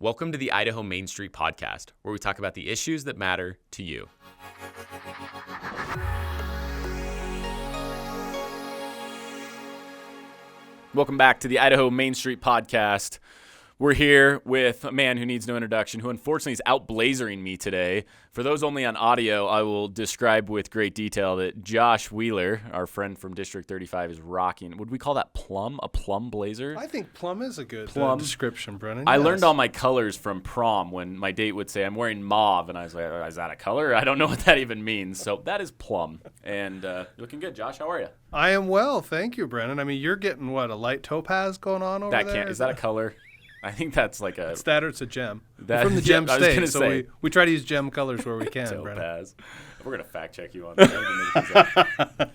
Welcome to the Idaho Main Street Podcast, where we talk about the issues that matter to you. Welcome back to the Idaho Main Street Podcast. We're here with a man who needs no introduction, who unfortunately is out-blazering me today. For those only on audio, I will describe with great detail that Josh Wheeler, our friend from District 35, is rocking. Would we call that plum? A plum blazer? I think plum is a good description, Brennan. I learned all my colors from prom when my date would say, I'm wearing mauve, and I was like, oh, is that a color? I don't know what that even means. So that is plum. And you're looking good. Josh, how are you? I am well. Thank you, Brennan. I mean, you're getting, a light topaz going on over there? Is that a color? I think that's like a... It's that or it's a gem. We're from the gem state, so we try to use gem colors where we can, Brennan. We're going to fact check you on that.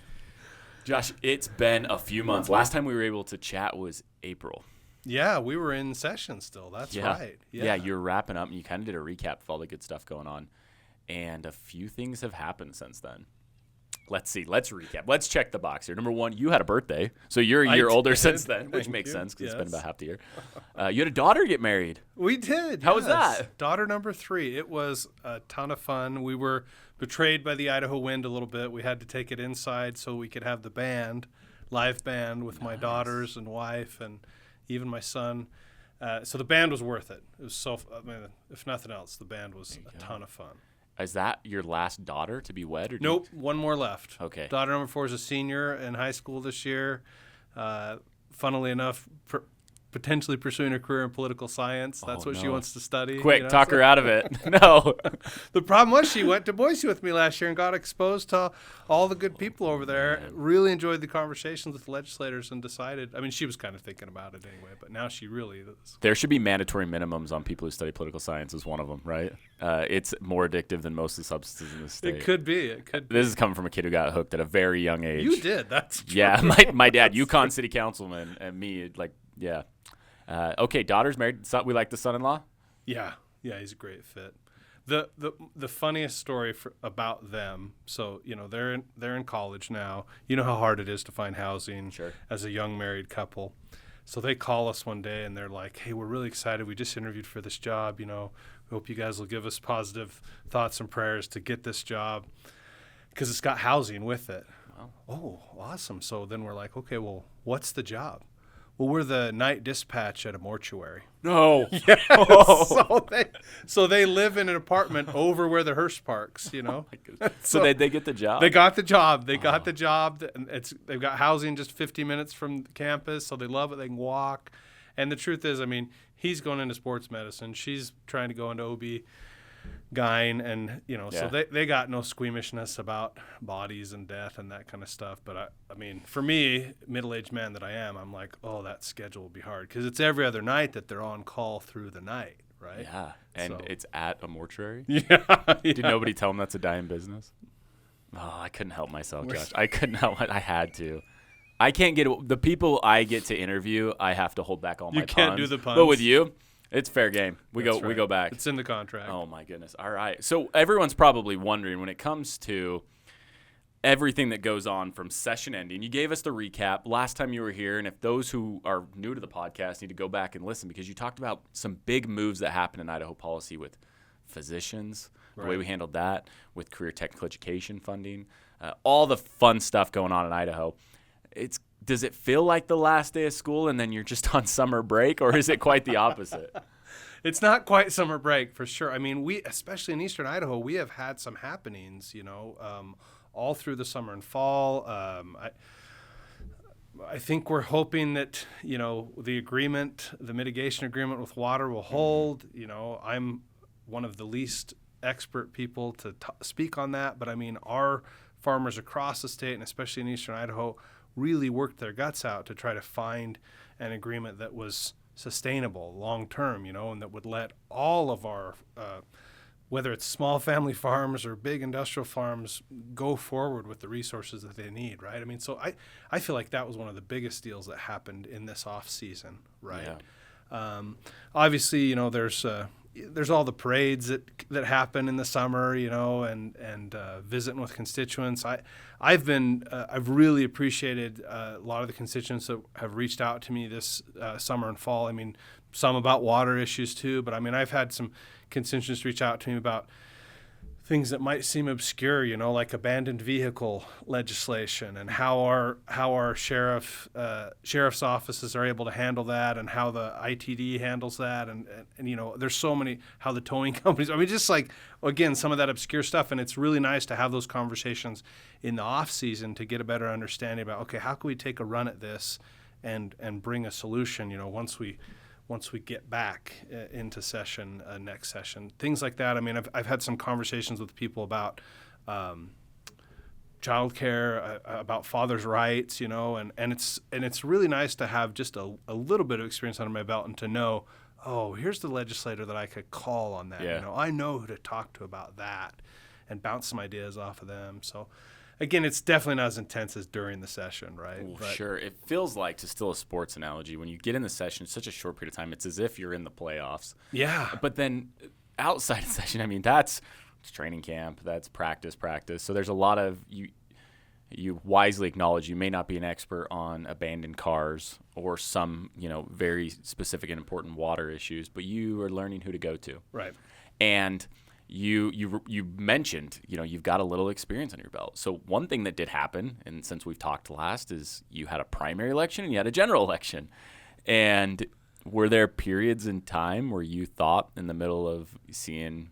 Josh, it's been a few months. Last time we were able to chat was April. Yeah, we were in session still. That's right. Yeah, you're wrapping up, and you kind of did a recap of all the good stuff going on. And a few things have happened since then. Let's see. Let's recap. Let's check the box here. Number one, you had a birthday. So you're a year older since then, which makes sense because it's been about half the year. You had a daughter get married. We did. How was that? Daughter number 3. It was a ton of fun. We were betrayed by the Idaho wind a little bit. We had to take it inside so we could have the band, live band with my daughters and wife and even my son. So the band was worth it. It was if nothing else, the band was a ton of fun. Is that your last daughter to be wed? Or Nope, one more left. Okay. Daughter number 4 is a senior in high school this year. Funnily enough, potentially pursuing a career in political science. That's what she wants to study. Quick, talk her out of it. No. The problem was she went to Boise with me last year and got exposed to all the good people over there. Really enjoyed the conversations with legislators and decided, she was kind of thinking about it anyway, but now she really is. There should be mandatory minimums on people who study political science is one of them, right? It's more addictive than most of the substances in the state. It could be. This is coming from a kid who got hooked at a very young age. You did. That's true. Yeah, my dad, Yukon city councilman, and me, yeah. Okay, daughter's married. We like the son-in-law? Yeah, he's a great fit. The funniest story about them, so, they're in college now. You know how hard it is to find housing as a young married couple. So they call us one day and they're like, hey, we're really excited. We just interviewed for this job. We hope you guys will give us positive thoughts and prayers to get this job because it's got housing with it. Wow. Oh, awesome. So then we're like, okay, well, what's the job? Well, we're the night dispatch at a mortuary. No. Yeah. Oh. So they live in an apartment over where the hearse parks, Oh so they get the job? They got the job. They got the job. And they've got housing just 50 minutes from the campus, so they love it. They can walk. And the truth is, he's going into sports medicine. She's trying to go into OB-GYN. And, so they got no squeamishness about bodies and death and that kind of stuff. But, for me, middle-aged man that I am, I'm like, oh, that schedule will be hard. Because it's every other night that they're on call through the night, right? Yeah, and it's at a mortuary? Yeah. Did nobody tell them that's a dying business? Oh, I couldn't help myself, Josh. I couldn't help it. I had to. I can't get the people I get to interview. I have to hold back all my puns. You can't do the puns. But with you, it's fair game. We go back. It's in the contract. Oh my goodness. All right. So everyone's probably wondering when it comes to everything that goes on from session ending. You gave us the recap last time you were here, and if those who are new to the podcast need to go back and listen because you talked about some big moves that happened in Idaho policy with physicians, the way we handled that, with career technical education funding, all the fun stuff going on in Idaho. Does it feel like the last day of school and then you're just on summer break, or is it quite the opposite? It's not quite summer break for sure. We, especially in eastern Idaho, we have had some happenings, all through the summer and fall. I think we're hoping that, the mitigation agreement with water will hold. I'm one of the least expert people to speak on that, but our farmers across the state and especially in eastern Idaho really worked their guts out to try to find an agreement that was sustainable long-term, and that would let all of our, whether it's small family farms or big industrial farms, go forward with the resources that they need, right? So I feel like that was one of the biggest deals that happened in this off season, right? Yeah. Obviously, there's all the parades that happen in the summer, and visiting with constituents. I've really appreciated a lot of the constituents that have reached out to me this summer and fall. some about water issues too. But I mean, I've had some constituents reach out to me about things that might seem obscure, like abandoned vehicle legislation and how our sheriff's offices are able to handle that, and how the ITD handles that, and there's so many, how the towing companies. I mean, just like, again, some of that obscure stuff, and it's really nice to have those conversations in the off season to get a better understanding about, okay, how can we take a run at this and bring a solution, once we get back into session, next session, things like that. I mean, I've had some conversations with people about childcare, about fathers' rights, and it's really nice to have just a little bit of experience under my belt and to know, oh, here's the legislator that I could call on that. Yeah. I know who to talk to about that, and bounce some ideas off of them. So, again, it's definitely not as intense as during the session, right? Ooh, sure. It feels like, to steal a sports analogy, when you get in the session, it's such a short period of time, it's as if you're in the playoffs. Yeah. But then outside of session, I mean, it's training camp, that's practice. So there's a lot of, you wisely acknowledge you may not be an expert on abandoned cars or some, very specific and important water issues, but you are learning who to go to. Right. And you mentioned, you've got a little experience under your belt. So one thing that did happen, and since we've talked last, is you had a primary election and you had a general election. And were there periods in time where you thought, in the middle of seeing,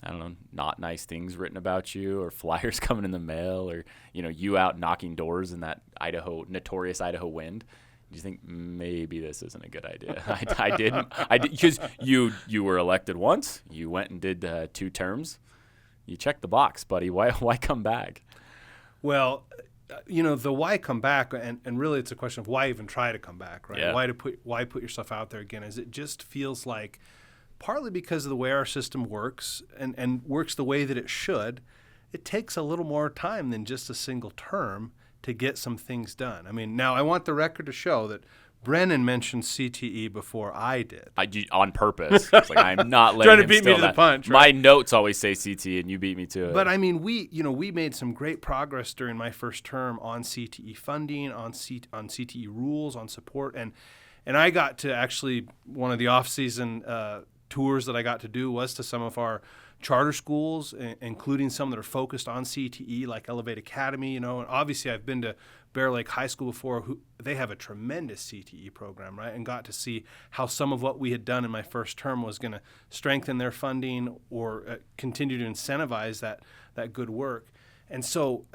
I don't know, not nice things written about you, or flyers coming in the mail, or, you out knocking doors in that notorious Idaho wind, do you think maybe this isn't a good idea? I did, because you were elected once, you went and did 2 terms, you checked the box, buddy. Why come back? Well, the why come back, and really it's a question of why even try to come back, right? Yeah. Why put yourself out there again? Is it just feels like, partly because of the way our system works and works the way that it should, it takes a little more time than just a single term to get some things done. I mean, now I want the record to show that Brennan mentioned CTE before I did. On purpose. It's like, I'm not letting trying to him beat me steal to the that. punch. My Right? notes always say CTE, and you beat me to it. But I mean, we made some great progress during my first term on CTE funding, on CTE rules, on support, and I got to actually, one of the off-season tours that I got to do was to some of our charter schools, including some that are focused on CTE, like Elevate Academy, and obviously I've been to Bear Lake High School before, they have a tremendous CTE program, right? And got to see how some of what we had done in my first term was going to strengthen their funding or continue to incentivize that good work. And so,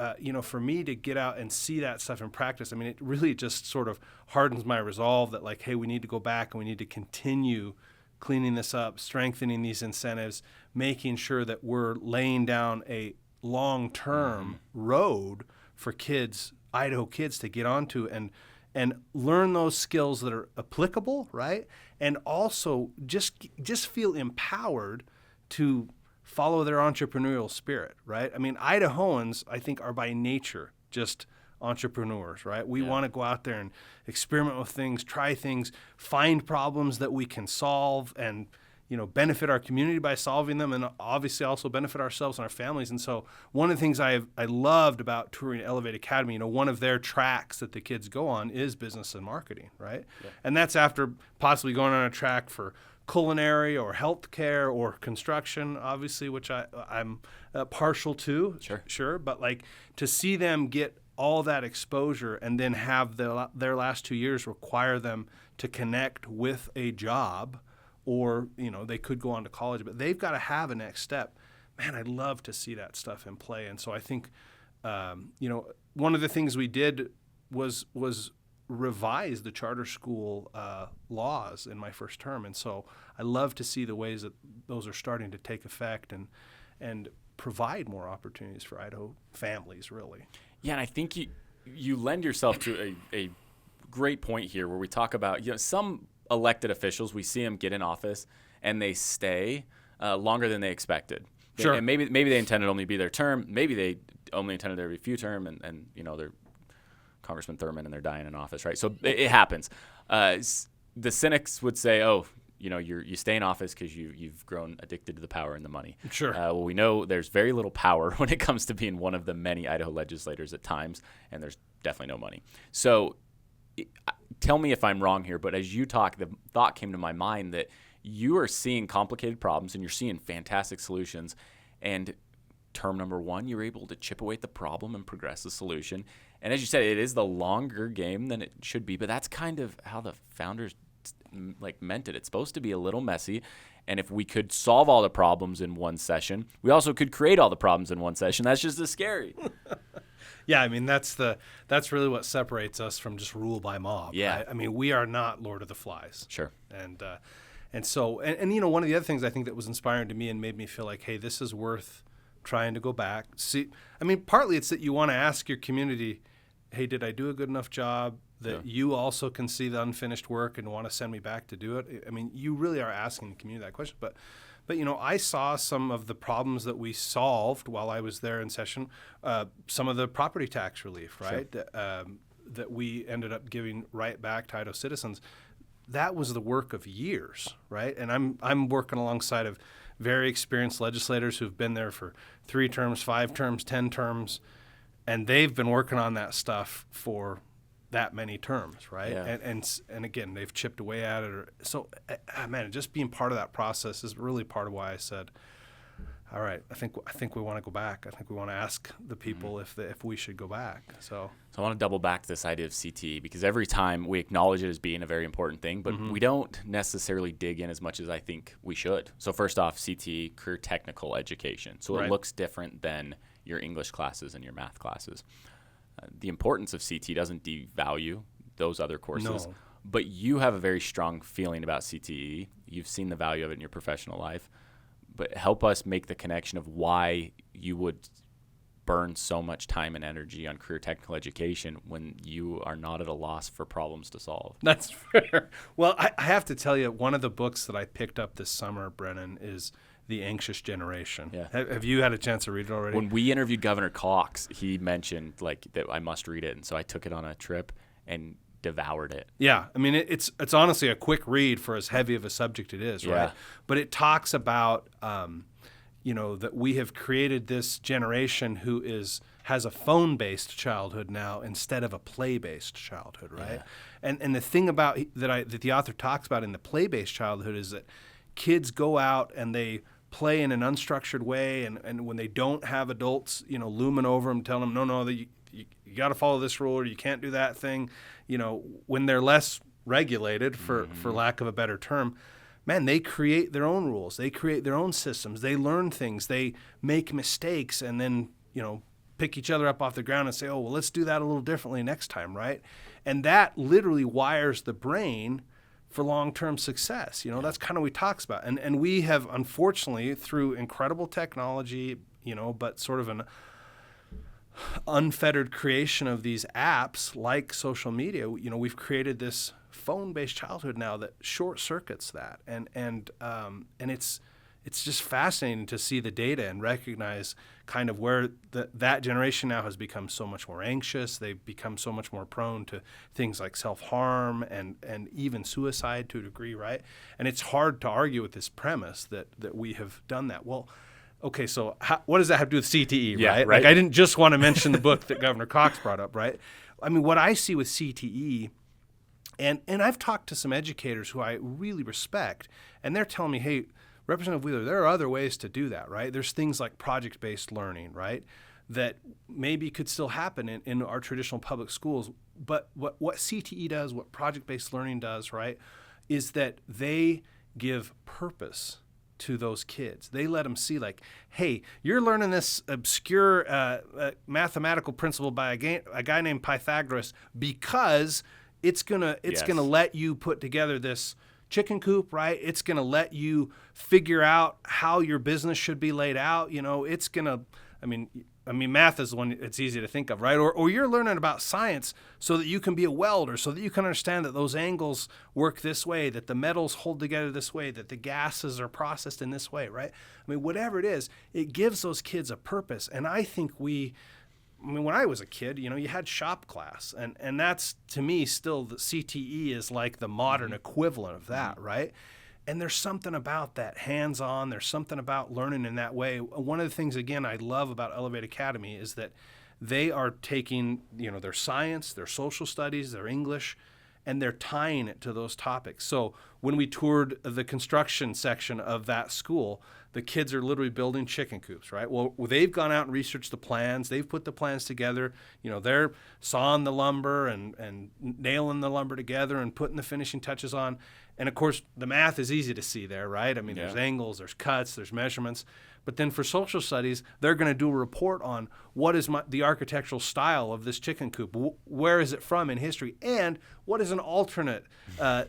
for me to get out and see that stuff in practice, I mean, it really just sort of hardens my resolve that, like, hey, we need to go back and we need to continue cleaning this up, strengthening these incentives, making sure that we're laying down a long-term road for kids, Idaho kids, to get onto and learn those skills that are applicable, right? And also just feel empowered to follow their entrepreneurial spirit, right? I mean, Idahoans, I think, are by nature just entrepreneurs, right? We want to go out there and experiment with things, try things, find problems that we can solve, and benefit our community by solving them, and obviously also benefit ourselves and our families. And so one of the things I loved about touring Elevate Academy, one of their tracks that the kids go on is business and marketing, right? Yeah. And that's after possibly going on a track for culinary or healthcare or construction, obviously, which I'm partial to. Sure. But like, to see them get all that exposure and then have their last 2 years require them to connect with a job, or they could go on to college, but they've got to have a next step. Man, I'd love to see that stuff in play. And so I think one of the things we did was revise the charter school laws in my first term, and so I love to see the ways that those are starting to take effect and provide more opportunities for Idaho families, really. Yeah, and I think you lend yourself to a great point here, where we talk about some elected officials, we see them get in office and they stay longer than they expected. Sure. And maybe they intended only to be their term. Maybe they only intended there to be a few term, and they're Congressman Thurman and they're dying in office, right? So it happens. The cynics would say, oh, you stay in office because you've grown addicted to the power and the money. Sure. Well, we know there's very little power when it comes to being one of the many Idaho legislators at times, and there's definitely no money. So tell me if I'm wrong here, but as you talk, the thought came to my mind that you are seeing complicated problems and you're seeing fantastic solutions. And term number 1, you're able to chip away at the problem and progress the solution. And as you said, it is the longer game than it should be, but that's kind of how the founders meant it. It's supposed to be a little messy. And if we could solve all the problems in one session, we also could create all the problems in one session. That's just as scary. Yeah, I mean, that's really what separates us from just rule by mob. Yeah. Right? I mean, we are not Lord of the Flies. Sure. And so one of the other things I think that was inspiring to me and made me feel like, hey, this is worth trying to go back. See, I mean, partly it's that you want to ask your community, hey, did I do a good enough job that you also can see the unfinished work and want to send me back to do it? I mean, you really are asking the community that question. But I saw some of the problems that we solved while I was there in session, some of the property tax relief, right, sure. that we ended up giving right back to Idaho citizens. That was the work of years, right? And I'm working alongside of very experienced legislators who've been there for 3 terms, 5 terms, 10 terms, and they've been working on that stuff for that many terms, right? Yeah. And again, they've chipped away at it. So, man, just being part of that process is really part of why I said, all right, I think we want to go back. I think we want to ask the people if we should go back. So I want to double back to this idea of CTE, because every time we acknowledge it as being a very important thing, but we don't necessarily dig in as much as I think we should. So first off, CTE, career technical education. So it looks different than your English classes and your math classes. The importance of CTE doesn't devalue those other courses, but you have a very strong feeling about CTE. You've seen the value of it in your professional life. But help us make the connection of why you would burn so much time and energy on career technical education when you are not at a loss for problems to solve. That's fair. Well, I have to tell you, one of the books that I picked up this summer, Brennan, is The Anxious Generation. Yeah. Have you had a chance to read it already? When we interviewed Governor Cox, he mentioned that I must read it, and so I took it on a trip and devoured it. Yeah, I mean it's honestly a quick read for as heavy of a subject it is, right? But it talks about that we have created this generation who has a phone-based childhood now instead of a play-based childhood, right? Yeah. And the thing about that the author talks about in the play-based childhood is that kids go out and they play in an unstructured way, and when they don't have adults, looming over them, telling them, no, that you got to follow this rule or you can't do that thing, when they're less regulated, for lack of a better term, man, they create their own rules. They create their own systems. They learn things. They make mistakes and then, pick each other up off the ground and say, oh, well, let's do that a little differently next time, right? And that literally wires the brain for long-term success. That's kind of what he talks about. And we have, unfortunately, through incredible technology, but sort of an unfettered creation of these apps like social media, we've created this phone-based childhood now that short circuits that, and it's just fascinating to see the data and recognize kind of where that generation now has become so much more anxious. They've become so much more prone to things like self-harm and even suicide to a degree, right? And it's hard to argue with this premise that we have done that. Well, okay, so what does that have to do with CTE, right? Yeah, right. Like, I didn't just want to mention the book that Governor Cox brought up, right? I mean, what I see with CTE, and I've talked to some educators who I really respect, and they're telling me, hey, Representative Wheeler, there are other ways to do that, right? There's things like project-based learning, right, that maybe could still happen in our traditional public schools. But what CTE does, what project-based learning does, right, is that they give purpose to those kids. They let them see, like, hey, you're learning this obscure mathematical principle by a guy named Pythagoras because it's gonna let you put together this chicken coop, right? It's gonna let you figure out how your business should be laid out. It's gonna, I mean, math is the one it's easy to think of, right? Or you're learning about science so that you can be a welder, so that you can understand that those angles work this way, that the metals hold together this way, that the gases are processed in this way, right? I mean, whatever it is, it gives those kids a purpose. And I think when I was a kid, you had shop class, and that's, to me, still the CTE is like the modern equivalent of that, right? And there's something about that hands-on. There's something about learning in that way. One of the things, again, I love about Elevate Academy is that they are taking, their science, their social studies, their English, and they're tying it to those topics. So when we toured the construction section of that school, the kids are literally building chicken coops, right? Well, they've gone out and researched the plans. They've put the plans together. They're sawing the lumber and nailing the lumber together and putting the finishing touches on. And of course, the math is easy to see there, right? I mean, There's angles, there's cuts, there's measurements. But then for social studies, they're going to do a report on what is the architectural style of this chicken coop. Where is it from in history? And what is an alternate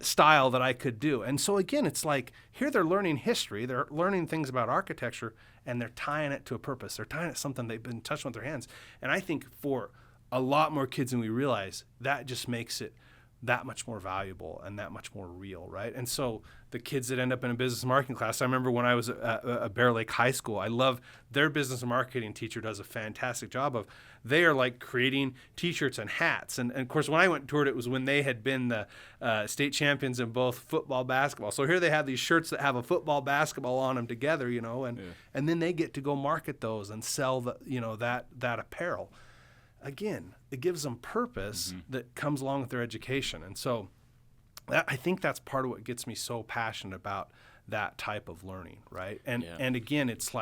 style that I could do? And so again, it's like here they're learning history, they're learning things about architecture, and they're tying it to a purpose. They're tying it to something they've been touching with their hands. And I think for a lot more kids than we realize, that just makes it that much more valuable and that much more real, right? And so the kids that end up in a business marketing class, I remember when I was at Bear Lake High School, I love their business marketing teacher does a fantastic job of, they are like creating t-shirts and hats. And of course, when I went and toured, it was when they had been the state champions in both football, basketball. So here they have these shirts that have a football, basketball on them together, and then they get to go market those and sell that apparel. Again, it gives them purpose that comes along with their education. And so I think that's part of what gets me so passionate about that type of learning, right? And again, it's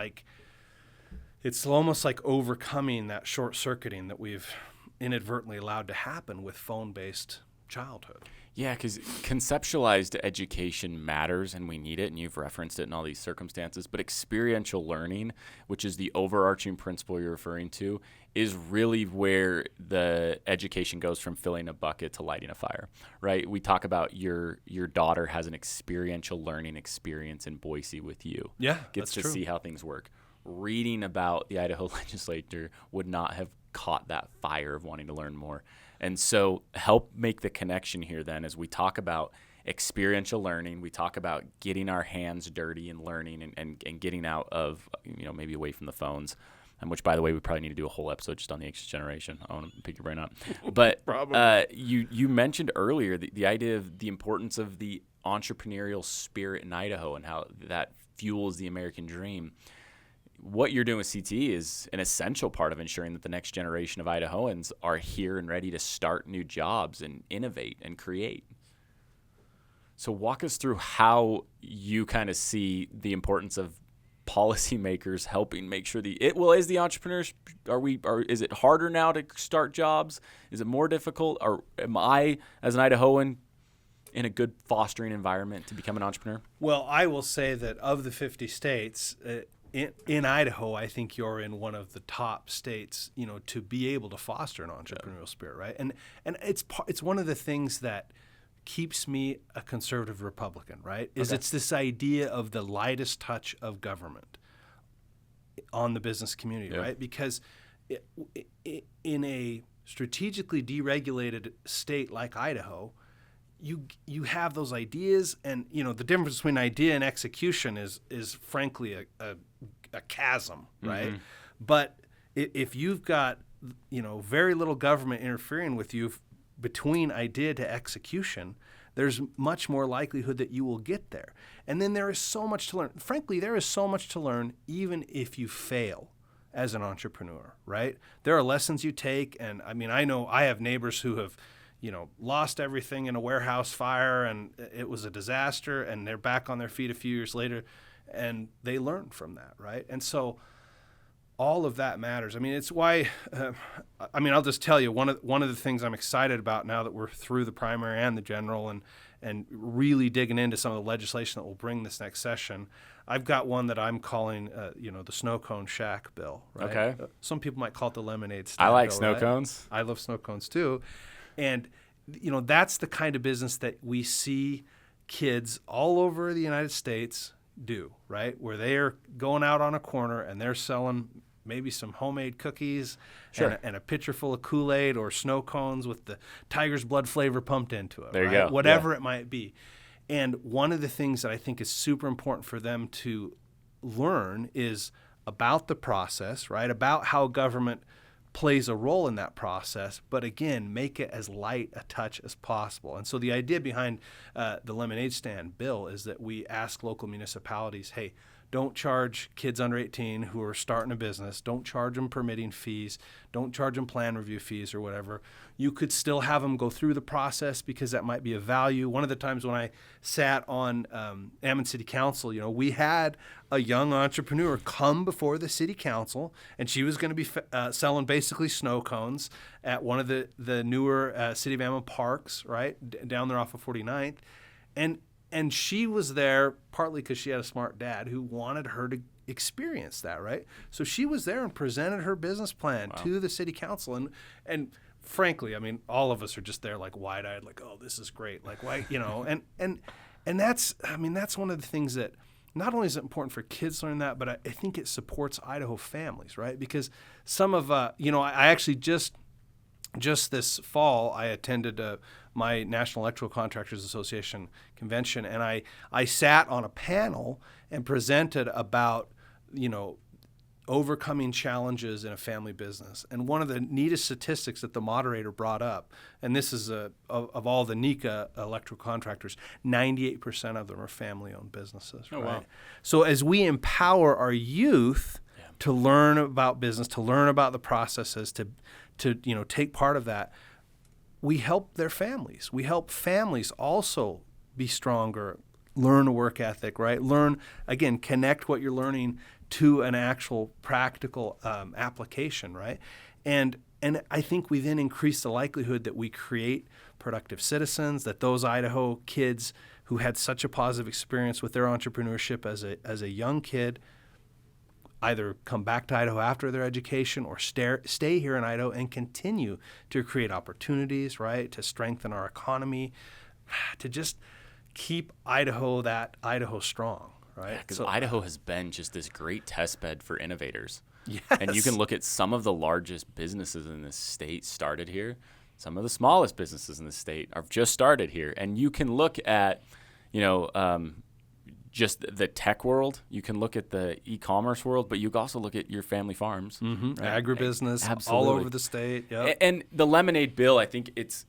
almost like overcoming that short-circuiting that we've inadvertently allowed to happen with phone-based childhood. Yeah, because conceptualized education matters and we need it, and you've referenced it in all these circumstances, but experiential learning, which is the overarching principle you're referring to, is really where the education goes from filling a bucket to lighting a fire, right? We talk about your daughter has an experiential learning experience in Boise with you. Yeah, Gets to true. see how things work. Reading about the Idaho legislature would not have caught that fire of wanting to learn more. And so help make the connection here then as we talk about experiential learning, we talk about getting our hands dirty and learning and getting out of, maybe away from the phones, which, by the way, we probably need to do a whole episode just on the Anxious Generation. I want to pick your brain up. But you mentioned earlier the idea of the importance of the entrepreneurial spirit in Idaho and how that fuels the American dream. What you're doing with CTE is an essential part of ensuring that the next generation of Idahoans are here and ready to start new jobs and innovate and create. So walk us through how you kind of see the importance of policymakers helping make sure as the entrepreneurs, is it harder now to start jobs? Is it more difficult? Or am I, as an Idahoan, in a good fostering environment to become an entrepreneur? Well, I will say that of the 50 states, in Idaho, I think you're in one of the top states, to be able to foster an entrepreneurial spirit, right? And it's one of the things that keeps me a conservative Republican, right? It's this idea of the lightest touch of government on the business community, right? Because in a strategically deregulated state like Idaho, you have those ideas, and the difference between idea and execution is frankly a chasm, right? But if you've got very little government interfering with you between idea to execution, there's much more likelihood that you will get there. And then there is so much to learn. Frankly, there is so much to learn even if you fail as an entrepreneur, right? There are lessons you take, and I know I have neighbors who have lost everything in a warehouse fire and it was a disaster, and they're back on their feet a few years later and they learn from that, right? And so all of that matters. It's why, I'll just tell you, one of the things I'm excited about now that we're through the primary and the general and really digging into some of the legislation that will bring this next session, I've got one that I'm calling, the snow cone shack bill, right? Okay. Some people might call it the lemonade stand I like bill, snow right? cones. I love snow cones too. And, that's the kind of business that we see kids all over the United States do, right? Where they're going out on a corner and they're selling maybe some homemade cookies and a pitcher full of Kool-Aid or snow cones with the tiger's blood flavor pumped into it. There you right? go. Whatever it might be. And one of the things that I think is super important for them to learn is about the process, right? About how government plays a role in that process, but again, make it as light a touch as possible. And so the idea behind the lemonade stand bill is that we ask local municipalities, hey, don't charge kids under 18 who are starting a business. Don't charge them permitting fees. Don't charge them plan review fees or whatever. You could still have them go through the process because that might be of value. One of the times when I sat on Ammon City Council, we had a young entrepreneur come before the city council, and she was going to be selling basically snow cones at one of the newer City of Ammon parks, right, down there off of 49th. And she was there partly because she had a smart dad who wanted her to experience that, right? So she was there and presented her business plan to the city council. And frankly, I mean, all of us are just there like wide-eyed, like, oh, this is great. Like, why, and that's one of the things that not only is it important for kids to learn that, but I think it supports Idaho families, right? Because some of, I actually just this fall, I attended my National Electrical Contractors Association convention, and I sat on a panel and presented about, overcoming challenges in a family business. And one of the neatest statistics that the moderator brought up, and this is of all the NECA electrical contractors, 98% of them are family-owned businesses. Oh, right? wow. So as we empower our youth to learn about business, to learn about the processes, to take part of that, we help their families. We help families also be stronger, learn a work ethic, right? Learn, again, connect what you're learning to an actual practical application, right? And I think we then increase the likelihood that we create productive citizens, that those Idaho kids who had such a positive experience with their entrepreneurship as a young kid either come back to Idaho after their education or stay here in Idaho and continue to create opportunities, right, to strengthen our economy, to just keep Idaho strong, right? Because Idaho has been just this great test bed for innovators. Yes. And you can look at some of the largest businesses in this state started here. Some of the smallest businesses in the state are just started here. And you can look at, just the tech world. You can look at the e-commerce world, but you can also look at your family farms. Mm-hmm. Right? Agribusiness Absolutely. all over the state. Yep. And the lemonade bill, I think it's,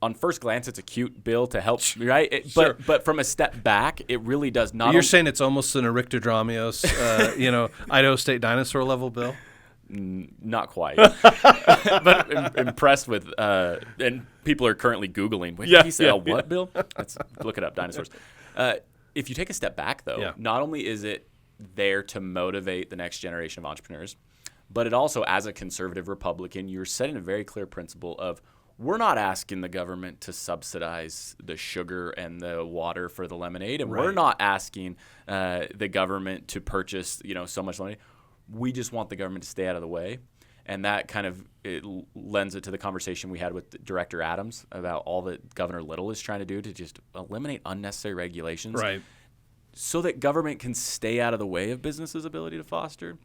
on first glance, it's a cute bill to help, right? Sure. But from a step back, it really does not. You're saying it's almost an Erictodramios, Idaho State dinosaur level bill? Not quite. But impressed with, and people are currently Googling, wait, did he say what bill? Let's look it up, dinosaurs. If you take a step back, though, not only is it there to motivate the next generation of entrepreneurs, but it also, as a conservative Republican, you're setting a very clear principle of, we're not asking the government to subsidize the sugar and the water for the lemonade, and we're not asking the government to purchase, so much lemonade. We just want the government to stay out of the way. And that kind of lends it to the conversation we had with Director Adams about all that Governor Little is trying to do to just eliminate unnecessary regulations, right, so that government can stay out of the way of businesses' ability to foster.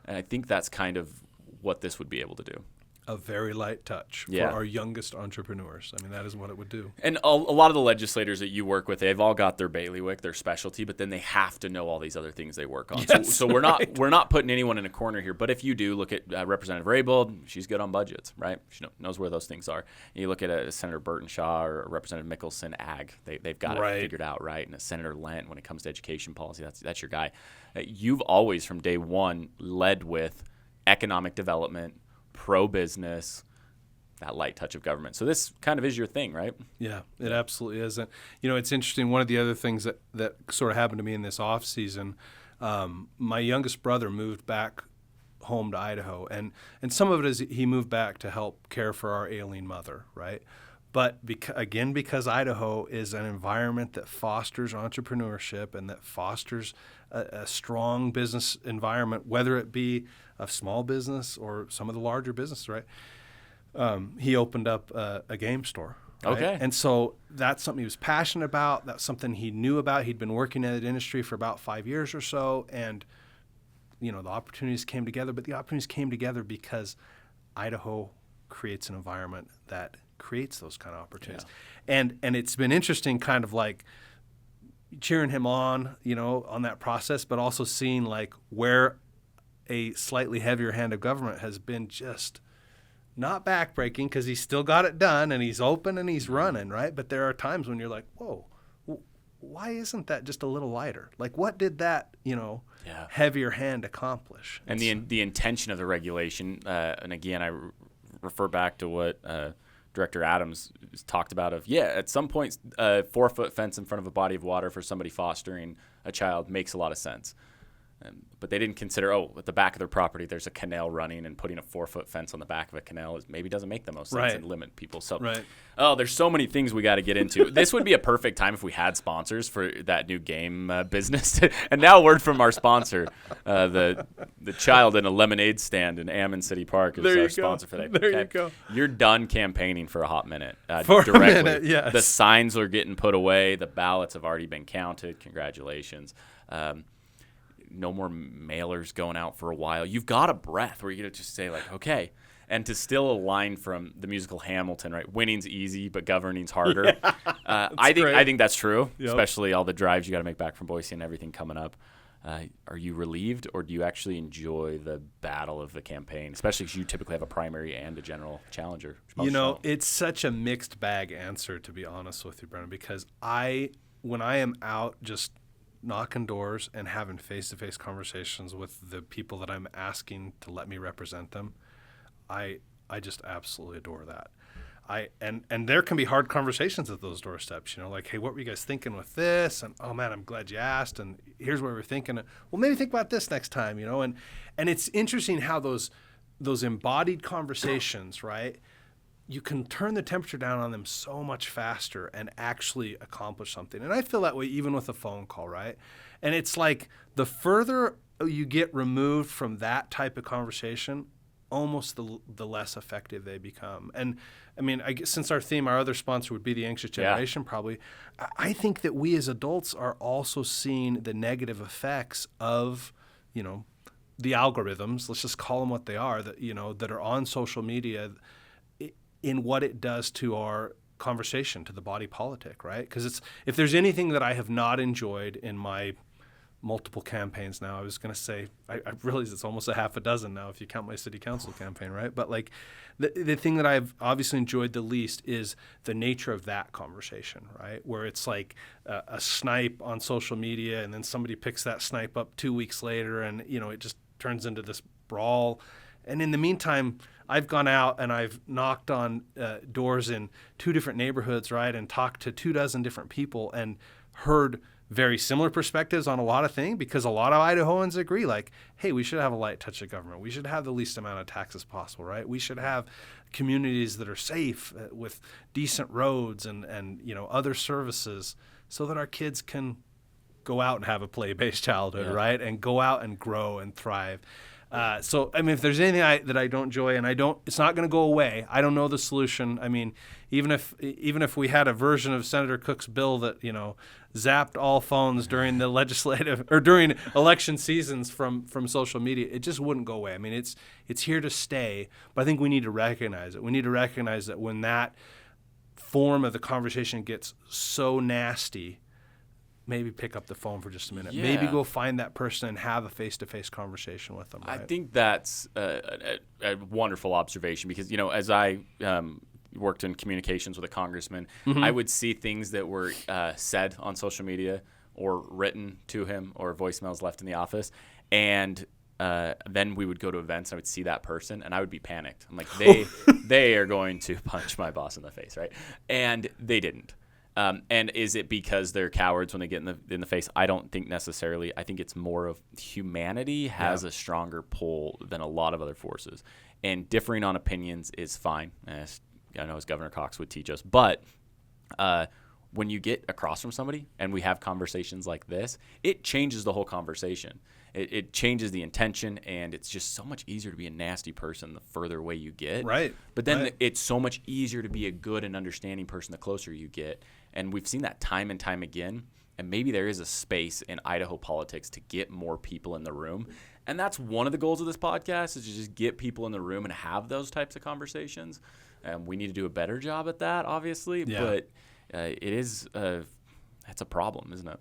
And I think that's kind of what this would be able to do. A very light touch for our youngest entrepreneurs. I mean, that is what it would do. And a lot of the legislators that you work with, they've all got their bailiwick, their specialty, but then they have to know all these other things they work on. Yes, so we're not putting anyone in a corner here. But if you do look at Representative Raybould, she's good on budgets, right? She knows where those things are. And you look at Senator Burton Shaw or Representative Mickelson, ag, they've got it figured out, right? And Senator Lent, when it comes to education policy, that's your guy. You've always, from day one, led with economic development, pro-business, that light touch of government. So this kind of is your thing, right? Yeah, it absolutely is. And, it's interesting. One of the other things that sort of happened to me in this off season, my youngest brother moved back home to Idaho. And some of it is he moved back to help care for our ailing mother, right? But because Idaho is an environment that fosters entrepreneurship and that fosters a strong business environment, whether it be a small business or some of the larger businesses, right? He opened up a game store. Right? Okay. And so that's something he was passionate about. That's something he knew about. He'd been working in that industry for about 5 years or so. And, the opportunities came together. But the opportunities came together because Idaho creates an environment that creates those kind of opportunities. Yeah. And it's been interesting kind of like cheering him on, on that process, but also seeing like where a slightly heavier hand of government has been just not backbreaking because he's still got it done and he's open and he's running, right? But there are times when you're like, whoa, why isn't that just a little lighter? Like, what did that, Yeah. heavier hand accomplish? And the intention of the regulation, and again, I refer back to what Director Adams talked about at some point, a 4-foot fence in front of a body of water for somebody fostering a child makes a lot of sense. But they didn't consider, at the back of their property, there's a canal running, and putting a 4-foot fence on the back of a canal maybe doesn't make the most sense and limit people. So, there's so many things we got to get into. This would be a perfect time if we had sponsors for that new game business. And now a word from our sponsor, the child in a lemonade stand in Ammon City Park is our sponsor for that. There you go. You're done campaigning for a hot minute. For directly. a minute, yes. The signs are getting put away. The ballots have already been counted. Congratulations. No more mailers going out for a while. You've got a breath where you're going to just say, like, okay. And to steal a line from the musical Hamilton, right? Winning's easy, but governing's harder. Yeah, I think that's true, especially all the drives you got to make back from Boise and everything coming up. Are you relieved, or do you actually enjoy the battle of the campaign, especially because you typically have a primary and a general challenger? It's such a mixed bag answer, to be honest with you, Brennan, because when I am out just knocking doors and having face-to-face conversations with the people that I'm asking to let me represent them, I just absolutely adore that. And there can be hard conversations at those doorsteps, like, hey, what were you guys thinking with this? And, oh man, I'm glad you asked. And here's what we're thinking. Well, maybe think about this next time, and it's interesting how those embodied conversations, right? You can turn the temperature down on them so much faster and actually accomplish something. And I feel that way even with a phone call, right? And it's like the further you get removed from that type of conversation, almost the less effective they become. And I mean, I guess since our other sponsor would be the anxious generation, probably, I think that we as adults are also seeing the negative effects of, the algorithms, let's just call them what they are, that are on social media, in what it does to our conversation, to the body politic, right? Because if there's anything that I have not enjoyed in my multiple campaigns now, I was going to say, I realize it's almost a half a dozen now if you count my city council campaign, right? But like the thing that I've obviously enjoyed the least is the nature of that conversation, right? Where it's like a snipe on social media, and then somebody picks that snipe up 2 weeks later, and it just turns into this brawl. And in the meantime, I've gone out and I've knocked on doors in 2 different neighborhoods, right, and talked to 24 different people and heard very similar perspectives on a lot of things, because a lot of Idahoans agree, like, hey, we should have a light touch of government. We should have the least amount of taxes possible, right? We should have communities that are safe with decent roads and other services, so that our kids can go out and have a play-based childhood, right, and go out and grow and thrive. So, I mean, if there's anything that I don't enjoy, and it's not going to go away. I don't know the solution. I mean, even if we had a version of Senator Cook's bill that, zapped all phones during the legislative or during election seasons from social media, it just wouldn't go away. I mean, it's here to stay, but I think we need to recognize it. We need to recognize that when that form of the conversation gets so nasty, maybe pick up the phone for just a minute. Yeah. Maybe go find that person and have a face-to-face conversation with them. Right? I think that's a wonderful observation, because, as I worked in communications with a congressman, I would see things that were said on social media or written to him or voicemails left in the office. And then we would go to events and I would see that person and I would be panicked. I'm like, they are going to punch my boss in the face, right? And they didn't. And is it because they're cowards when they get in the face? I don't think necessarily. I think it's more of humanity has a stronger pull than a lot of other forces. And differing on opinions is fine, as I know as Governor Cox would teach us. But when you get across from somebody and we have conversations like this, it changes the whole conversation. It changes the intention, and it's just so much easier to be a nasty person the further away you get. Right. But then it's so much easier to be a good and understanding person the closer you get. And we've seen that time and time again. And maybe there is a space in Idaho politics to get more people in the room. And that's one of the goals of this podcast, is to just get people in the room and have those types of conversations. We need to do a better job at that, obviously. Yeah. But it's a problem, isn't it?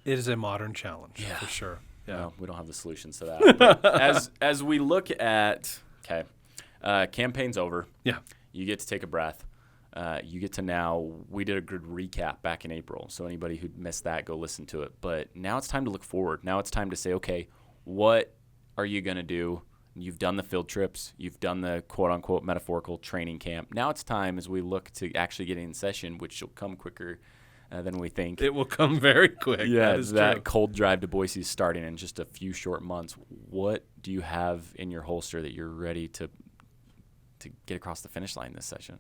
It is a modern challenge, for sure. Yeah. Well, we don't have the solutions to that. But as we look at, campaign's over. Yeah. You get to take a breath. You get to now, we did a good recap back in April. So anybody who missed that, go listen to it. But now it's time to look forward. Now it's time to say, okay, what are you going to do? You've done the field trips. You've done the quote-unquote metaphorical training camp. Now it's time as we look to actually get in session, which will come quicker than we think. It will come very quick. Yeah, that true. cold drive to Boise is starting in just a few short months. What do you have in your holster that you're ready to get across the finish line this session?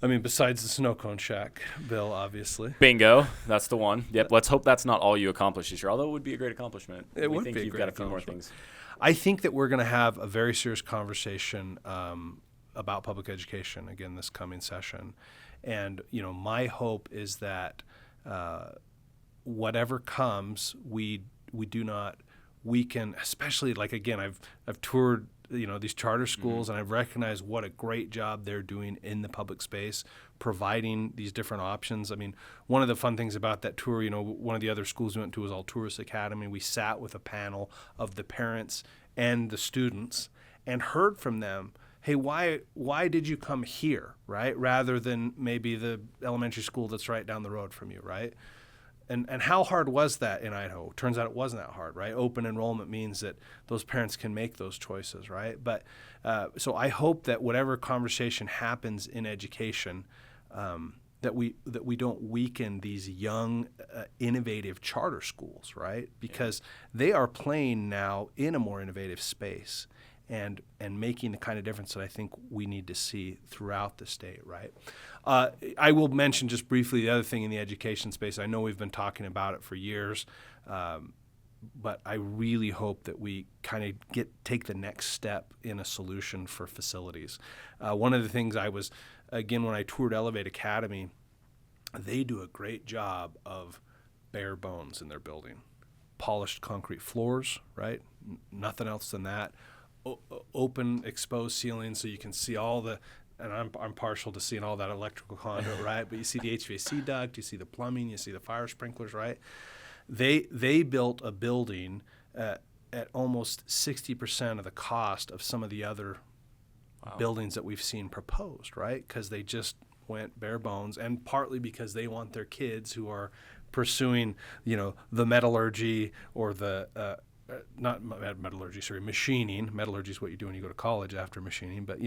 I mean, besides the snow cone shack, Bill, obviously. Bingo. That's the one. Yep. Let's hope that's not all you accomplish this year, although it would be a great accomplishment. It would think be a you've great got a few more accomplishment. things. I think that we're going to have a very serious conversation about public education again this coming session. And, my hope is that whatever comes, we do not weaken, especially like, again, I've toured these charter schools, and I've recognized what a great job they're doing in the public space, providing these different options. I mean, one of the fun things about that tour, one of the other schools we went to was Alturas Academy. We sat with a panel of the parents and the students and heard from them, hey, why did you come here, right? Rather than maybe the elementary school that's right down the road from you, right? And how hard was that in Idaho? Turns out it wasn't that hard, right? Open enrollment means that those parents can make those choices, right? But so I hope that whatever conversation happens in education, that we don't weaken these young, innovative charter schools, right? Because they are playing now in a more innovative space and making the kind of difference that I think we need to see throughout the state, right? I will mention just briefly the other thing in the education space. I know we've been talking about it for years, but I really hope that we kind of take the next step in a solution for facilities. One of the things when I toured Elevate Academy, they do a great job of bare bones in their building. Polished concrete floors, right? Nothing else than that. Open, exposed ceilings so you can see all the, and I'm partial to seeing all that electrical conduit, right? But you see the HVAC duct, you see the plumbing, you see the fire sprinklers, right? They built a building at almost 60% of the cost of some of the other buildings that we've seen proposed, right? Because they just went bare bones, and partly because they want their kids who are pursuing, the metallurgy or the not metallurgy, sorry, machining. Metallurgy is what you do when you go to college after machining. But,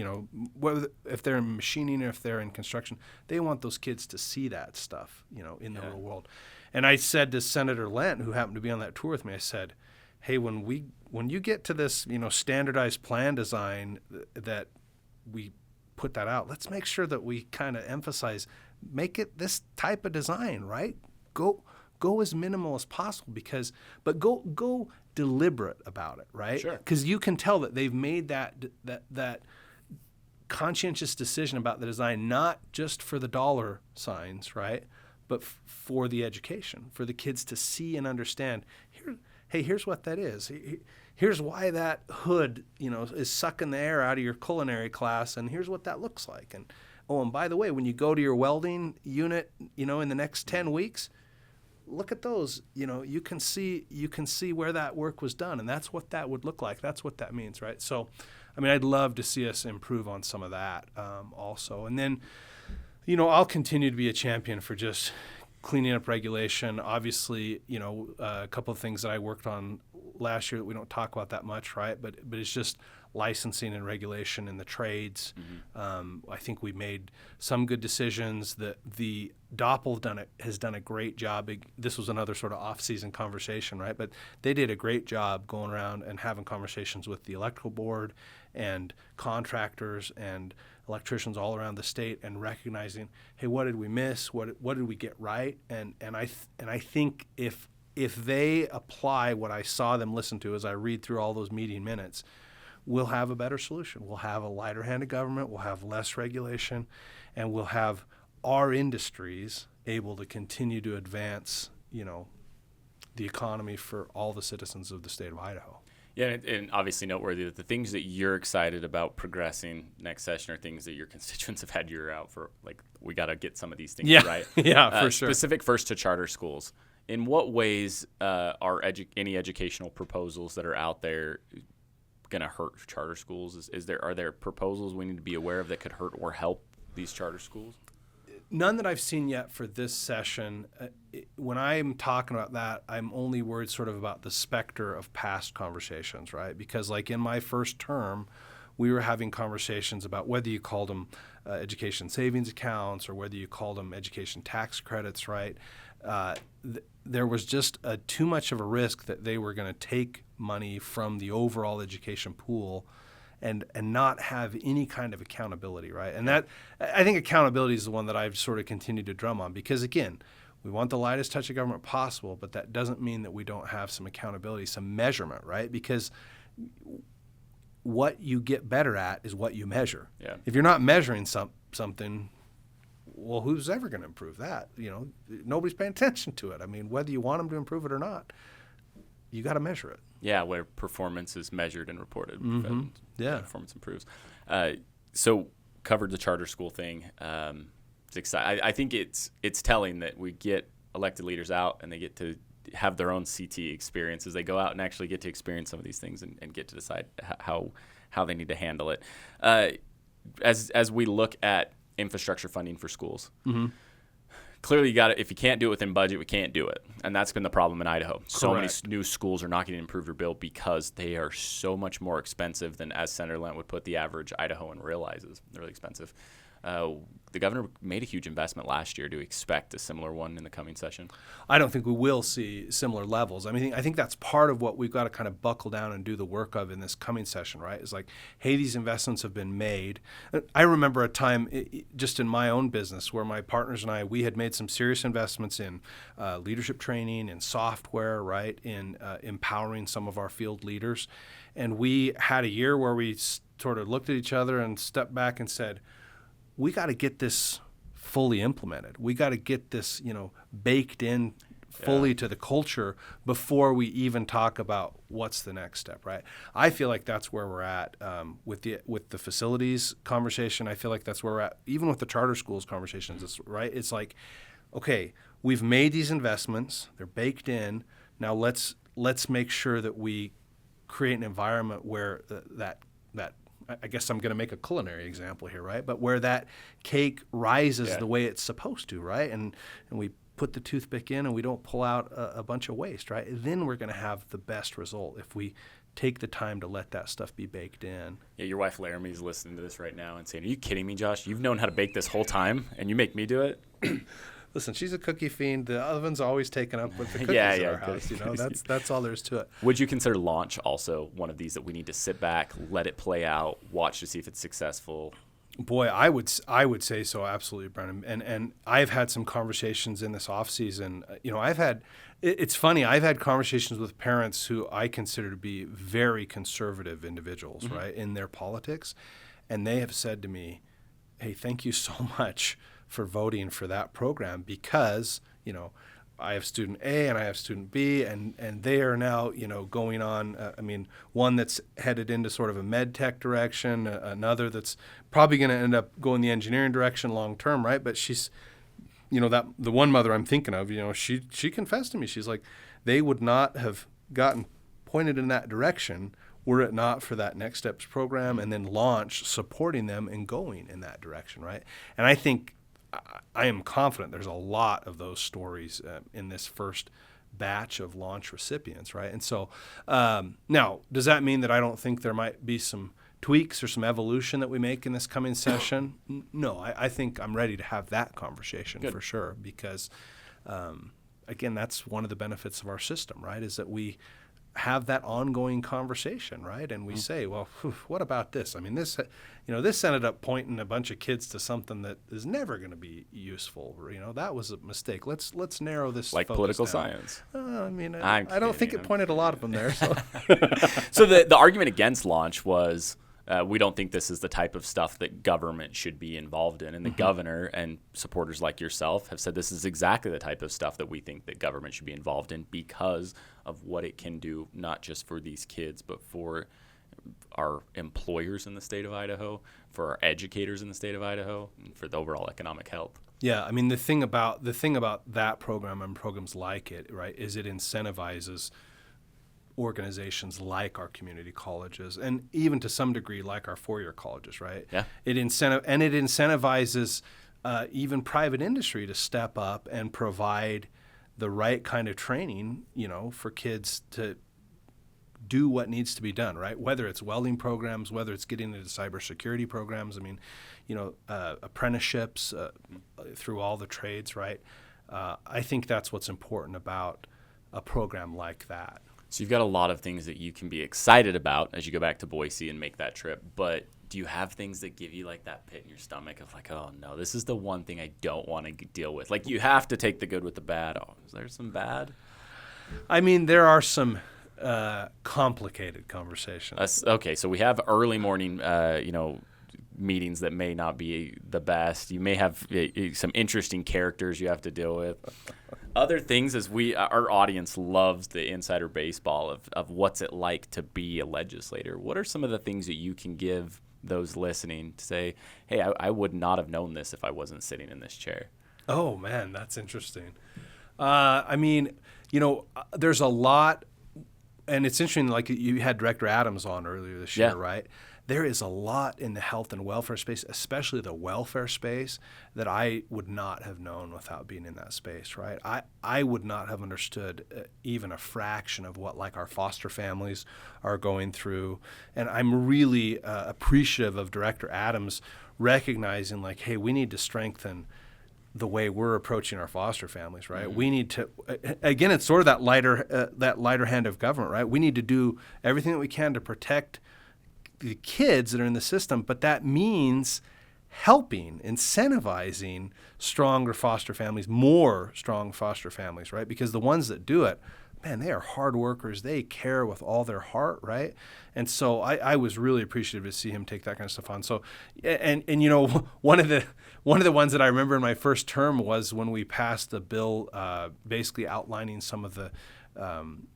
whether if they're in machining or if they're in construction, they want those kids to see that stuff, in the real world. And I said to Senator Lent, who happened to be on that tour with me, I said, hey, when you get to this, standardized plan design that we put that out, let's make sure that we kind of emphasize, make it this type of design, right? Go as minimal as possible but go deliberate about it, right? Sure. Because you can tell that they've made that conscientious decision about the design, not just for the dollar signs, right? But for the education, for the kids to see and understand. Here's what that is. Here's why that hood, is sucking the air out of your culinary class, and here's what that looks like. And by the way, when you go to your welding unit, in the next 10 weeks, look at those. You can see where that work was done, and that's what that would look like. That's what that means, right? So, I'd love to see us improve on some of that also. And then, I'll continue to be a champion for just cleaning up regulation. Obviously, a couple of things that I worked on last year that we don't talk about that much, right? But it's just licensing and regulation in the trades. I think we made some good decisions. The Doppel has done a great job. This was another sort of off-season conversation, right? But they did a great job going around and having conversations with the electrical board and contractors and electricians all around the state and recognizing, hey, what did we miss? What did we get right? And I think if they apply what I saw them listen to as I read through all those meeting minutes, we'll have a better solution. We'll have a lighter-handed government. We'll have less regulation, and we'll have our industries able to continue to advance, the economy for all the citizens of the state of Idaho. Yeah, and obviously noteworthy that the things that you're excited about progressing next session are things that your constituents have had your ear out for. Like, we got to get some of these things right. Yeah, for sure. Specific first to charter schools. In what ways are any educational proposals that are out there going to hurt charter schools? Are there proposals we need to be aware of that could hurt or help these charter schools? None that I've seen yet for this session. When I'm talking about that, I'm only worried sort of about the specter of past conversations, right? Because like in my first term, we were having conversations about whether you called them education savings accounts or whether you called them education tax credits, right? There was just too much of a risk that they were going to take money from the overall education pool and not have any kind of accountability, right? And that, I think accountability is the one that I've sort of continued to drum on because, again, we want the lightest touch of government possible, but that doesn't mean that we don't have some accountability, some measurement, right? Because what you get better at is what you measure. Yeah. If you're not measuring something, well, who's ever going to improve that? Nobody's paying attention to it. I mean, whether you want them to improve it or not, you got to measure it. Yeah, where performance is measured and reported. Mm-hmm. Yeah. Performance improves. So covered the charter school thing. It's exciting. I think it's telling that we get elected leaders out and they get to have their own CT experiences. They go out and actually get to experience some of these things and get to decide how they need to handle it. As we look at infrastructure funding for schools, mm-hmm. Clearly, you got it. If you can't do it within budget, we can't do it, and that's been the problem in Idaho. Correct. So many new schools are not getting improved or built because they are so much more expensive than, as Senator Lent would put, the average Idahoan realizes. They're really expensive. The governor made a huge investment last year. Do we expect a similar one in the coming session? I don't think we will see similar levels. I mean, I think that's part of what we've got to kind of buckle down and do the work of in this coming session, right? It's like, hey, these investments have been made. I remember a time just in my own business where my partners and I, we had made some serious investments in leadership training, in software, right, in empowering some of our field leaders. And we had a year where we sort of looked at each other and stepped back and said, we got to get this fully implemented. We got to get this, baked in fully to the culture before we even talk about what's the next step, right? I feel like that's where we're at with the facilities conversation. I feel like that's where we're at, even with the charter schools conversations, right? It's like, okay, we've made these investments. They're baked in. Now let's make sure that we create an environment where that I guess I'm going to make a culinary example here, right? But where that cake rises the way it's supposed to, right? And we put the toothpick in and we don't pull out a bunch of waste, right? Then we're going to have the best result if we take the time to let that stuff be baked in. Yeah, your wife Laramie's listening to this right now and saying, are you kidding me, Josh? You've known how to bake this whole time and you make me do it? Listen, she's a cookie fiend. The oven's always taken up with the cookies at our house. That's all there is to it. Would you consider launch also one of these that we need to sit back, let it play out, watch to see if it's successful? Boy, I would say so, absolutely, Brennan. And I've had some conversations in this off season. It's funny. I've had conversations with parents who I consider to be very conservative individuals, mm-hmm. right, in their politics, and they have said to me, "Hey, thank you so much for voting for that program because, I have student A and I have student B and they are now, going on, one that's headed into sort of a med tech direction, another that's probably going to end up going the engineering direction long term, right? But she's, that the one mother I'm thinking of, she confessed to me, she's like, they would not have gotten pointed in that direction were it not for that Next Steps program and then launch supporting them and going in that direction, right? And I think I am confident there's a lot of those stories in this first batch of launch recipients, right? And so now, does that mean that I don't think there might be some tweaks or some evolution that we make in this coming session? No, I think I'm ready to have that conversation for sure because, again, that's one of the benefits of our system, right, is that we have that ongoing conversation, right? And we say, well, what about this? I mean, this ended up pointing a bunch of kids to something that is never going to be useful. That was a mistake. Let's narrow this. Like political science. I don't think it pointed a lot of them there. So, so the argument against launch was we don't think this is the type of stuff that government should be involved in. And the mm-hmm. governor and supporters like yourself have said this is exactly the type of stuff that we think that government should be involved in because of what it can do, not just for these kids, but for our employers in the state of Idaho, for our educators in the state of Idaho, and for the overall economic health. Yeah, I mean, the thing about that program and programs like it, right, is it incentivizes organizations like our community colleges, and even to some degree like our four-year colleges, right? Yeah. It incentivizes even private industry to step up and provide the right kind of training, for kids to do what needs to be done, right? Whether it's welding programs, whether it's getting into cybersecurity programs, apprenticeships through all the trades, right? I think that's what's important about a program like that. So you've got a lot of things that you can be excited about as you go back to Boise and make that trip, but do you have things that give you like that pit in your stomach of like, oh no, this is the one thing I don't want to deal with? Like, you have to take the good with the bad. Oh, is there some bad? There are some complicated conversations. Okay, so we have early morning, meetings that may not be the best. You may have some interesting characters you have to deal with. Other things is our audience loves the insider baseball of what's it like to be a legislator. What are some of the things that you can give those listening to say, hey, I would not have known this if I wasn't sitting in this chair? Oh, man, that's interesting. There's a lot, and it's interesting, like you had Director Adams on earlier this year, right? There is a lot in the health and welfare space, especially the welfare space, that I would not have known without being in that space, right? I would not have understood even a fraction of what like our foster families are going through. And I'm really appreciative of Director Adams recognizing like, hey, we need to strengthen the way we're approaching our foster families, right? Mm-hmm. We need to, again, it's sort of that lighter hand of government, right? We need to do everything that we can to protect the kids that are in the system, but that means helping, incentivizing stronger foster families, more strong foster families, right? Because the ones that do it, man, they are hard workers. They care with all their heart, right? And so I was really appreciative to see him take that kind of stuff on. So, and one of the ones that I remember in my first term was when we passed a bill basically outlining some of the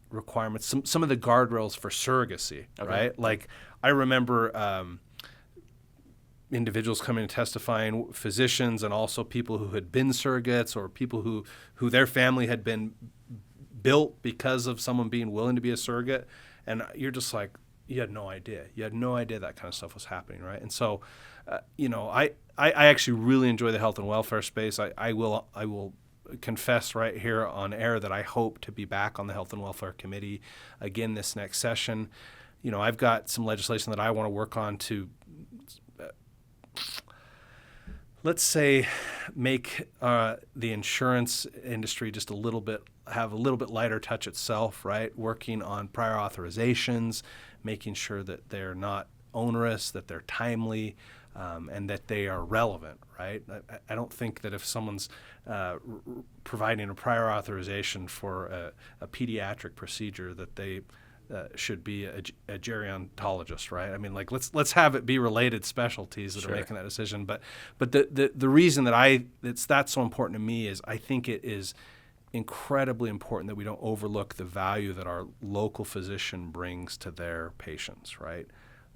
requirements, some of the guardrails for surrogacy, okay, right? Like I remember individuals coming and testifying, physicians and also people who had been surrogates or people who their family had been built because of someone being willing to be a surrogate. And you're just like, you had no idea. You had no idea that kind of stuff was happening, right? And so, I actually really enjoy the health and welfare space. I will confess right here on air that I hope to be back on the Health and Welfare Committee again this next session. I've got some legislation that I want to work on to, let's say, make the insurance industry just have a little bit lighter touch itself, right? Working on prior authorizations, making sure that they're not onerous, that they're timely, and that they are relevant, right? I don't think that if someone's providing a prior authorization for a pediatric procedure that they should be a gerontologist, right? I mean, like let's have it be related specialties that Sure. are making that decision. But the reason that that's so important to me is I think it is incredibly important that we don't overlook the value that our local physician brings to their patients, right?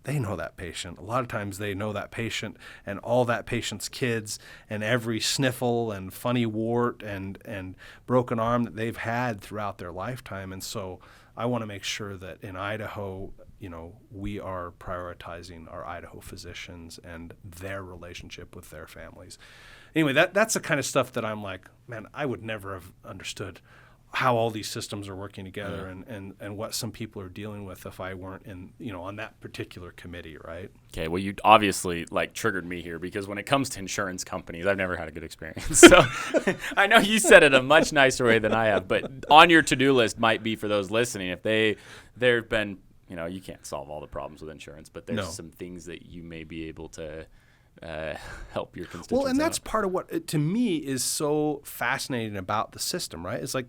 They know that patient. A lot of times they know that patient and all that patient's kids and every sniffle and funny wart and broken arm that they've had throughout their lifetime. And so I want to make sure that in Idaho, we are prioritizing our Idaho physicians and their relationship with their families. Anyway, that's the kind of stuff that I'm like, man, I would never have understood how all these systems are working together and what some people are dealing with if I weren't on that particular committee, right? Okay, well, you obviously triggered me here because when it comes to insurance companies, I've never had a good experience. So I know you said it a much nicer way than I have, but on your to-do list might be for those listening, if there've been, you can't solve all the problems with insurance, but there's some things that you may be able to help your constituents. Well, and that's part of what to me is so fascinating about the system, right? It's like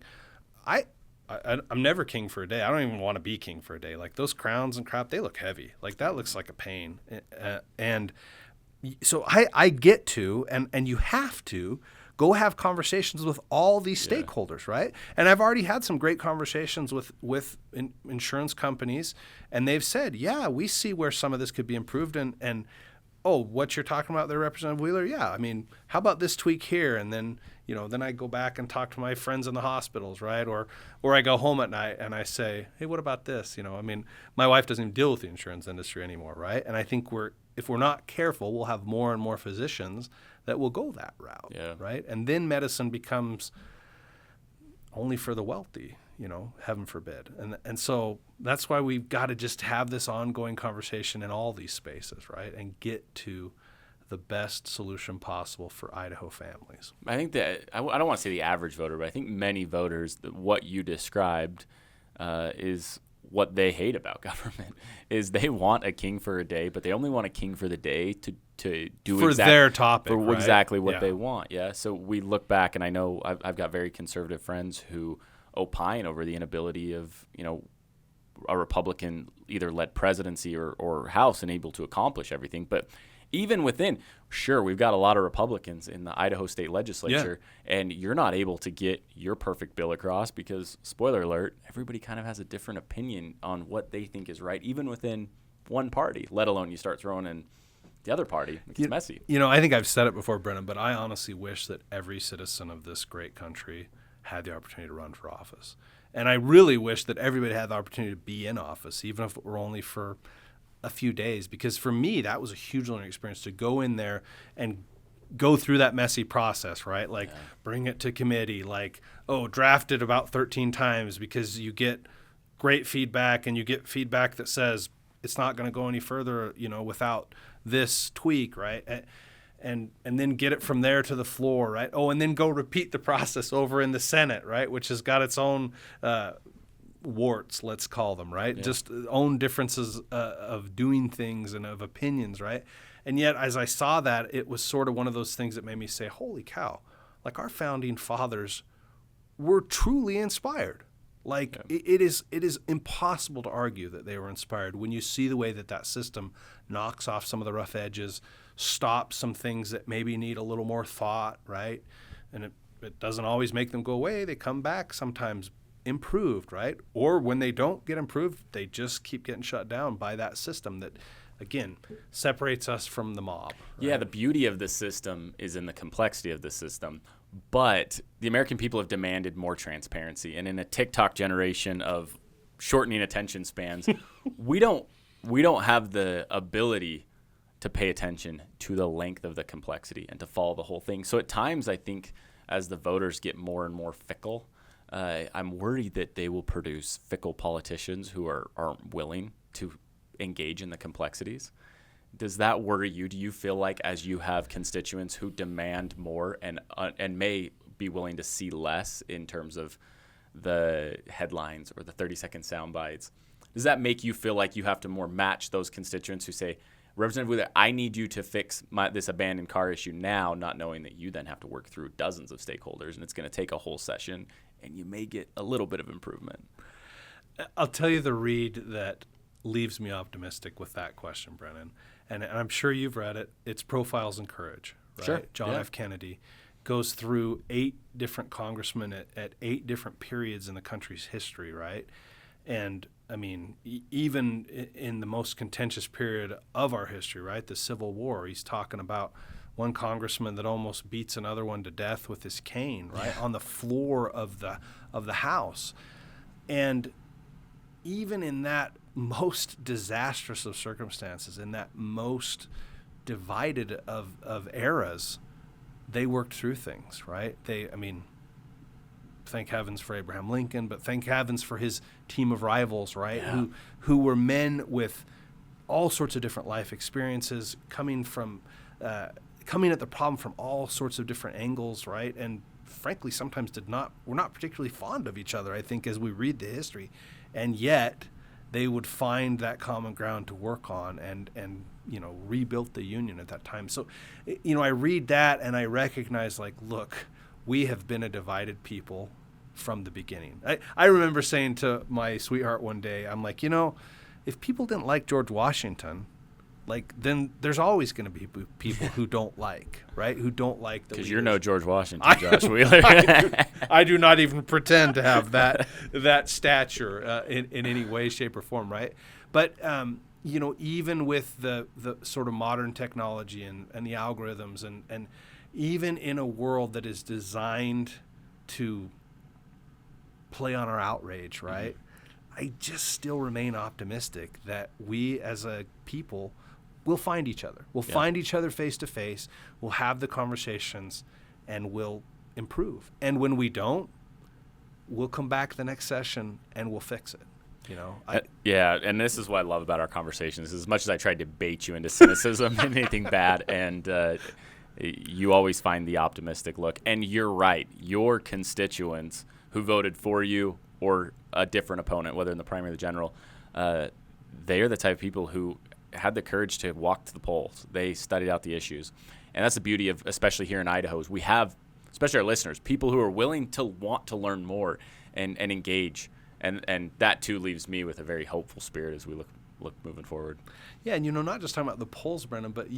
I'm never king for a day. I don't even want to be king for a day. Like those crowns and crap, they look heavy. Like that looks like a pain. And so I get to, and you have to go have conversations with all these stakeholders, right? And I've already had some great conversations with insurance companies, and they've said, yeah, we see where some of this could be improved, and oh, what you're talking about there, Representative Wheeler? Yeah, I mean, how about this tweak here? And then, then I go back and talk to my friends in the hospitals, right? Or I go home at night and I say, hey, what about this? I mean, my wife doesn't even deal with the insurance industry anymore, right? And I think if we're not careful, we'll have more and more physicians that will go that route, right? And then medicine becomes only for the wealthy, heaven forbid. And so that's why we've got to just have this ongoing conversation in all these spaces, right? And get to the best solution possible for Idaho families. I think that, I don't want to say the average voter, but I think many voters, what you described is what they hate about government, is they want a king for a day, but they only want a king for the day to do for their topic, for right? exactly what they want. Yeah. So we look back, and I know I've got very conservative friends who opine over the inability of a Republican either led presidency or House and able to accomplish everything. But even within, sure, we've got a lot of Republicans in the Idaho state legislature, and you're not able to get your perfect bill across because, spoiler alert, everybody kind of has a different opinion on what they think is right, even within one party, let alone you start throwing in the other party. It's messy. I think I've said it before, Brennan, but I honestly wish that every citizen of this great country had the opportunity to run for office. And I really wish that everybody had the opportunity to be in office, even if it were only for a few days, because for me, that was a huge learning experience to go in there and go through that messy process, right? Like bring it to committee, like, draft it about 13 times because you get great feedback and you get feedback that says it's not going to go any further, without this tweak, right? And then get it from there to the floor, right? And then go repeat the process over in the Senate, right? Which has got its own warts, let's call them, right? Yeah. Just own differences of doing things and of opinions, right? And yet, as I saw that, it was sort of one of those things that made me say, holy cow, like our founding fathers were truly inspired. Like it is impossible to argue that they were inspired when you see the way that system knocks off some of the rough edges, stops some things that maybe need a little more thought, right? And it doesn't always make them go away. They come back sometimes improved, right? Or when they don't get improved, they just keep getting shut down by that system that, again, separates us from the mob. Right? Yeah, the beauty of the system is in the complexity of the system. But the American people have demanded more transparency. And in a TikTok generation of shortening attention spans, we don't have the ability to pay attention to the length of the complexity and to follow the whole thing. So at times, I think as the voters get more and more fickle, I'm worried that they will produce fickle politicians who aren't willing to engage in the complexities. Does that worry you? Do you feel like as you have constituents who demand more and may be willing to see less in terms of the headlines or the 30-second sound bites, does that make you feel like you have to more match those constituents who say, Representative Wheeler, I need you to fix this abandoned car issue now, not knowing that you then have to work through dozens of stakeholders and it's going to take a whole session and you may get a little bit of improvement? I'll tell you the read that leaves me optimistic with that question, Brennan. And I'm sure you've read it. It's Profiles in Courage, right? Sure. John F. Kennedy goes through 8 different congressmen at 8 different periods in the country's history, right? And, I mean, even in the most contentious period of our history, right, the Civil War, he's talking about one congressman that almost beats another one to death with his cane, right, on the floor of the House. And even in that most disastrous of circumstances, in that most divided of eras, they worked through things, right? Thank heavens for Abraham Lincoln, but thank heavens for his team of rivals, right? Yeah. Who were men with all sorts of different life experiences, coming at the problem from all sorts of different angles, right? And frankly, sometimes were not particularly fond of each other, I think, as we read the history. And yet they would find that common ground to work on and rebuilt the Union at that time. So, I read that and I recognize, like, look, we have been a divided people from the beginning. I remember saying to my sweetheart one day, I'm like, if people didn't like George Washington, like, then there's always going to be people who don't like, right? Who don't like the Because you're no George Washington, Josh Wheeler. I do not even pretend to have that stature in any way, shape, or form, right? But even with the sort of modern technology and the algorithms and even in a world that is designed to play on our outrage, right? I just still remain optimistic that we as a people will find each other. We'll find each other face to face. We'll have the conversations and we'll improve. And when we don't, we'll come back the next session and we'll fix it. And this is what I love about our conversations. As much as I tried to bait you into cynicism and anything bad, and you always find the optimistic look. And you're right. Your constituents who voted for you or a different opponent, whether in the primary or the general, they are the type of people who had the courage to walk to the polls. They studied out the issues. And that's the beauty of, especially here in Idaho, is we have, especially our listeners, people who are willing to want to learn more and engage. And that, too, leaves me with a very hopeful spirit as we look moving forward. Yeah, and, not just talking about the polls, Brendan, but,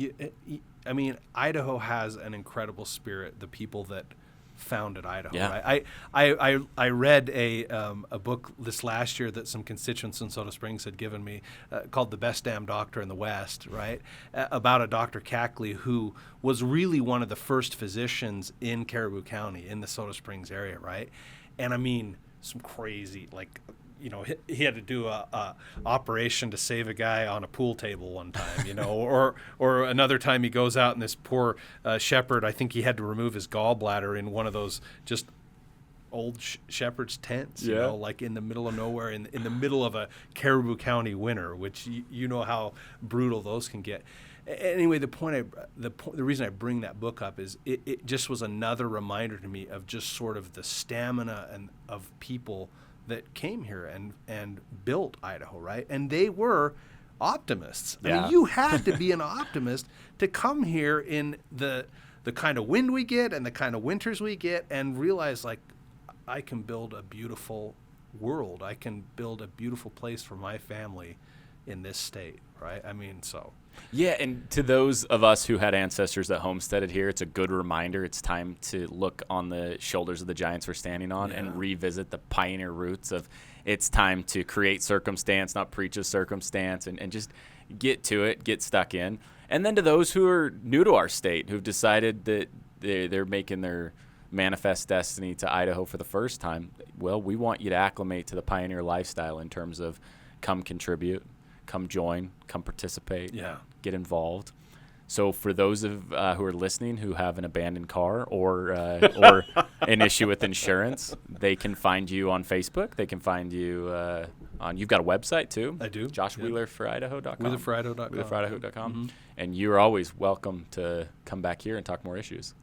Idaho has an incredible spirit, the people that founded Idaho. Yeah. Right? I read a book this last year that some constituents in Soda Springs had given me called The Best Damn Doctor in the West, right? About a Dr. Cackley who was really one of the first physicians in Caribou County in the Soda Springs area, right? And some crazy, he had to do a operation to save a guy on a pool table one time, or another time he goes out and this poor shepherd, I think he had to remove his gallbladder in one of those just old shepherd's tents, like in the middle of nowhere, in the middle of a Caribou County winter, which you know how brutal those can get. Anyway, the reason I bring that book up is it just was another reminder to me of just sort of the stamina and of people that came here and built Idaho, right? And they were optimists. Yeah. You had to be an optimist to come here in the kind of wind we get and the kind of winters we get and realize, I can build a beautiful world. I can build a beautiful place for my family in this state, right? Yeah, and to those of us who had ancestors that homesteaded here, it's a good reminder. It's time to look on the shoulders of the giants we're standing on and revisit the pioneer roots of it's time to create circumstance, not preach a circumstance, and just get to it, get stuck in. And then to those who are new to our state, who've decided that they're making their manifest destiny to Idaho for the first time, well, we want you to acclimate to the pioneer lifestyle in terms of come contribute, come join, come participate, get involved. So for those of who are listening who have an abandoned car or an issue with insurance, they can find you on Facebook. They can find you you've got a website too. I do. JoshWheelerForIdaho.com. WheelerForIdaho.com. WheelerForIdaho.com. Mm-hmm. And you're always welcome to come back here and talk more issues.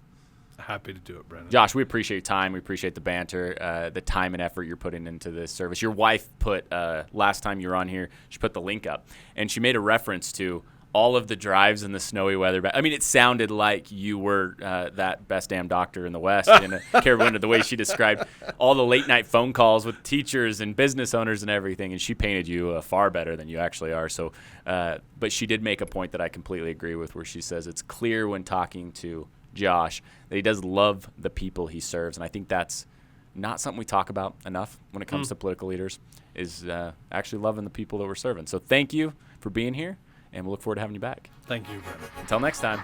Happy to do it, Brendan. Josh, we appreciate your time. We appreciate the banter, the time and effort you're putting into this service. Your wife put, last time you were on here, she put the link up, and she made a reference to all of the drives in the snowy weather. It sounded like you were that best damn doctor in the West in Caribou Winter, the way she described all the late-night phone calls with teachers and business owners and everything, and she painted you far better than you actually are. So, but she did make a point that I completely agree with, where she says it's clear when talking to Josh that he does love the people he serves, and I think that's not something we talk about enough when it comes to political leaders, is actually loving the people that we're serving. So thank you for being here, and we'll look forward to having you back. Thank you, Brendan. Until next time.